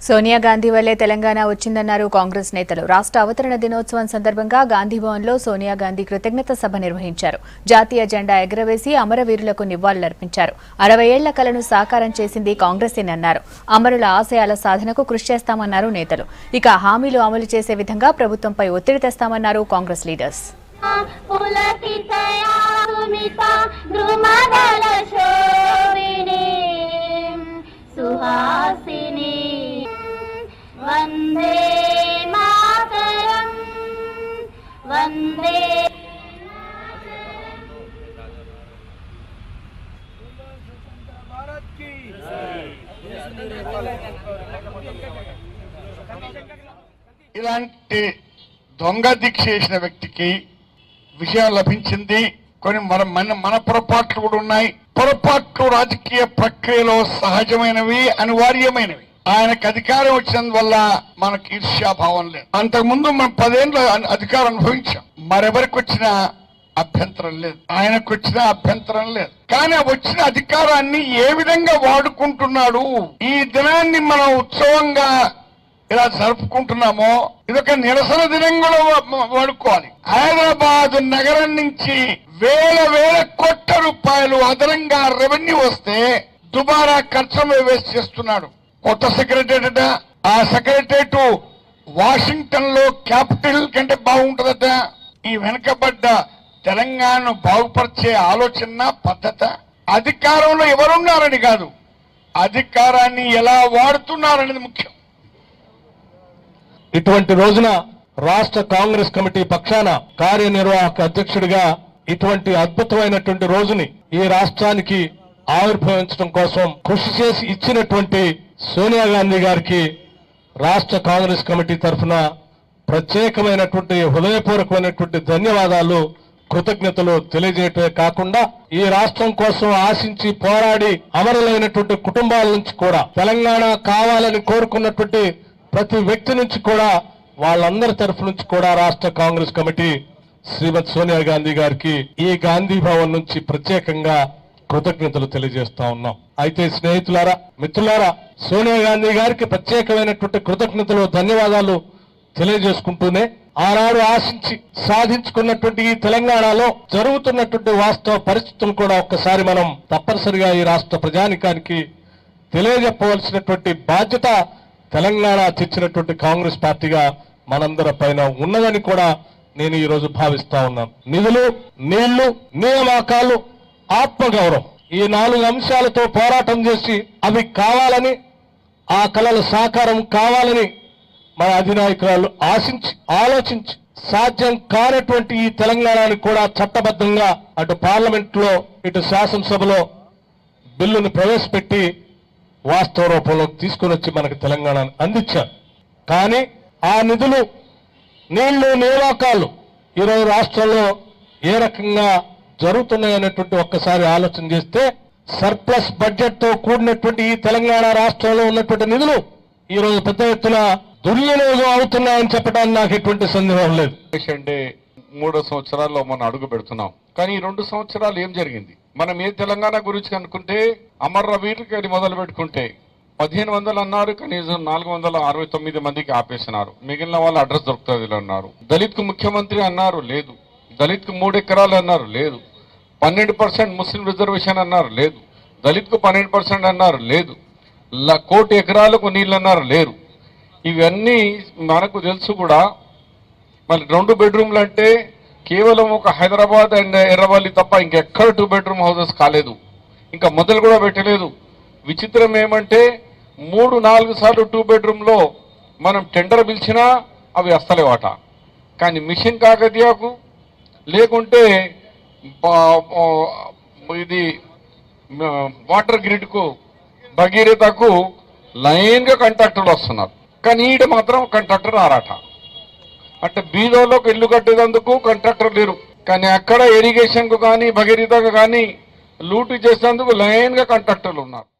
సోనియా గాంధీ వల్లే తెలంగాణ వచ్చిందన్నారు కాంగ్రెస్ నేతలు. రాష్ట్ర అవతరణ దినోత్సవం సందర్భంగా గాంధీ భవన్లో సోనియా గాంధీ కృతజ్ఞత సభ నిర్వహించారు. జాతీయ జెండా ఎగురవేసి అమరవీరులకు నివాళులర్పించారు. 60 ఏళ్ల కలను సాకారం చేసింది కాంగ్రెసేనన్నారు. అమరుల ఆశయాల సాధనకు కృషి చేస్తామన్నారు నేతలు. ఇక హామీలు అమలు చేసే విధంగా ప్రభుత్వంపై ఒత్తిడి తెస్తామన్నారు కాంగ్రెస్ లీడర్స్. వందే మాతరం వందే ఇలాంటి దొంగ దీక్ష చేసిన వ్యక్తికి విజయం లభించింది. కొన్ని మన పొరపాట్లు కూడా ఉన్నాయి. పొరపాట్లు రాజకీయ ప్రక్రియలో సహజమైనవి, అనివార్యమైనవి. ఆయనకు అధికారం వచ్చినందువల్ల మనకు ఈర్ష్యాభావం లేదు. అంతకుముందు మనం 10 ఏళ్ళు అధికారం అనుభవించాం. మరెవరికి వచ్చిన అభ్యంతరం లేదు, ఆయనకు వచ్చిన అభ్యంతరం లేదు. కానీ వచ్చిన అధికారాన్ని ఏ విధంగా వాడుకుంటున్నాడు, ఈ దినాన్ని మనం ఉత్సవంగా ఇలా జరుపుకుంటున్నామో ఇదొక నిరసన దినం కూడా వాడుకోవాలి. హైదరాబాద్ నగరం నుంచి వేల కోట్ల రూపాయలు అదనంగా రెవెన్యూ వస్తే దుబారా ఖర్చులు వేస్ట్ చేస్తున్నాడు. కొత్త సెక్రటరేట్, ఆ సెక్రటరేట్ వాషింగ్టన్ లో క్యాపిటల్ కంటే బాగుంటుందట. ఈ వెనుకబడ్డ తెలంగాణను బాగుపరిచే ఆలోచన పద్ధత. అధికారంలో ఎవరున్నారని కాదు, అధికారాన్ని ఎలా వాడుతున్నారనేది ముఖ్యం. ఇటువంటి రోజున రాష్ట్ర కాంగ్రెస్ కమిటీ పక్షాన కార్యనిర్వాహక అధ్యక్షుడిగా ఇటువంటి అద్భుతమైనటువంటి రోజుని ఈ రాష్ట్రానికి ఆవిర్భవించడం కోసం కృషి చేసి ఇచ్చినటువంటి సోనియా గాంధీ గారికి రాష్ట్ర కాంగ్రెస్ కమిటీ తరఫున ప్రత్యేకమైనటువంటి హృదయపూర్వకమైనటువంటి ధన్యవాదాలు, కృతజ్ఞతలు తెలియజేయటమే కాకుండా ఈ రాష్ట్రం కోసం ఆశించి పోరాడి అమరులైనటువంటి కుటుంబాల నుంచి కూడా, తెలంగాణ కావాలని కోరుకున్నటువంటి ప్రతి వ్యక్తి నుంచి కూడా, వాళ్ళందరి తరఫు నుంచి కూడా రాష్ట్ర కాంగ్రెస్ కమిటీ శ్రీమతి సోనియా గాంధీ గారికి ఈ గాంధీ భవన్ నుంచి ప్రత్యేకంగా కృతజ్ఞతలు తెలియజేస్తా ఉన్నాం. అయితే స్నేహితులారా, మిత్రులారా, సోనియా గాంధీ గారికి ప్రత్యేకమైనటువంటి కృతజ్ఞతలు, ధన్యవాదాలు తెలియజేసుకుంటూనే ఆనాడు ఆశించి సాధించుకున్నటువంటి ఈ తెలంగాణలో జరుగుతున్నటువంటి వాస్తవ పరిస్థితులు కూడా ఒక్కసారి మనం తప్పనిసరిగా ఈ రాష్ట్ర ప్రజానికానికి తెలియజెప్పవలసినటువంటి బాధ్యత తెలంగాణ తెచ్చినటువంటి కాంగ్రెస్ పార్టీగా మనందరి పైన ఉన్నదని కూడా నేను ఈ రోజు భావిస్తా ఉన్నాను. నిధులు, నీళ్లు, నియామకాలు, ఆత్మగౌరవం, ఈ 4 అంశాలతో పోరాటం చేసి అవి కావాలని, ఆ కళల సాకారం కావాలని మన అధినాయకురాలు ఆశించి ఆలోచించి సాధ్యం కానటువంటి ఈ తెలంగాణని కూడా చట్టబద్ధంగా అటు పార్లమెంట్ లో ఇటు శాసనసభలో బిల్లును ప్రవేశపెట్టి వాస్తవ రూపంలో తీసుకుని వచ్చి మనకు తెలంగాణను అందించారు. కానీ ఆ నిధులు, నీళ్లు, నియామకాలు ఈరోజు రాష్ట్రంలో ఏ రకంగా జరుగుతున్నాయనేటువంటి ఒక్కసారి ఆలోచన చేస్తే సర్ప్లస్ బడ్జెట్ తో కూడినటువంటి ఈ తెలంగాణ రాష్ట్రంలో ఉన్నటువంటి నిధులు ఈ రోజు పెద్ద ఎత్తున దుర్వినియోగం అవుతున్నాయని చెప్పడానికి నాకు ఎటువంటి సందేహం లేదు. అంటే 3 సంవత్సరాల్లో మనం అడుగు పెడుతున్నాం. కానీ ఈ 2 సంవత్సరాలు ఏం జరిగింది? మనం ఏ తెలంగాణ గురించి అనుకుంటే అమరవీరులకి అది మొదలు పెట్టుకుంటే 1500 అన్నారు, కనీసం 469 మందికి ఆపేసినారు. మిగిలిన వాళ్ళు అడ్రస్ దొరుకుతుంది అన్నారు. దళిత్ కు ముఖ్యమంత్రి అన్నారు, లేదు. దళిత్ కు 3 ఎకరాలు అన్నారు, లేదు. 12% ముస్లిం రిజర్వేషన్ అన్నారు, లేదు. దళిత్ కు 12% అన్నారు, లేదు. 1 కోటి ఎకరాలకు నీళ్ళు అన్నారు, లేరు. ఇవన్నీ మనకు తెలుసు కూడా. మళ్ళీ 2 బెడ్రూమ్లు అంటే కేవలం ఒక హైదరాబాద్ అండ్ ఎర్రవల్లి తప్ప ఇంకెక్కడ 2 బెడ్రూమ్ హౌసెస్ కాలేదు, ఇంకా మొదలు కూడా పెట్టలేదు. విచిత్రం ఏమంటే 3-4 సార్లు 2 బెడ్రూమ్లో మనం టెండర్ పిలిచినా అవి వస్తలేవాట. కానీ మిషన్ కాకతీయకు లేకుంటే ఇది వాటర్ గ్రిడ్కు భగీరథకు లైన్గా కాంట్రాక్టర్లు వస్తున్నారు. కానీ ఈడ మాత్రం కాంట్రాక్టర్ రారాట. అంటే బీదోళ్ళకు ఇల్లు కట్టేందుకు కాంట్రాక్టర్ లేరు, కానీ అక్కడ ఇరిగేషన్కు కానీ భగీరథకు కానీ లూటు చేసేందుకు లైన్గా కాంట్రాక్టర్లు ఉన్నారు.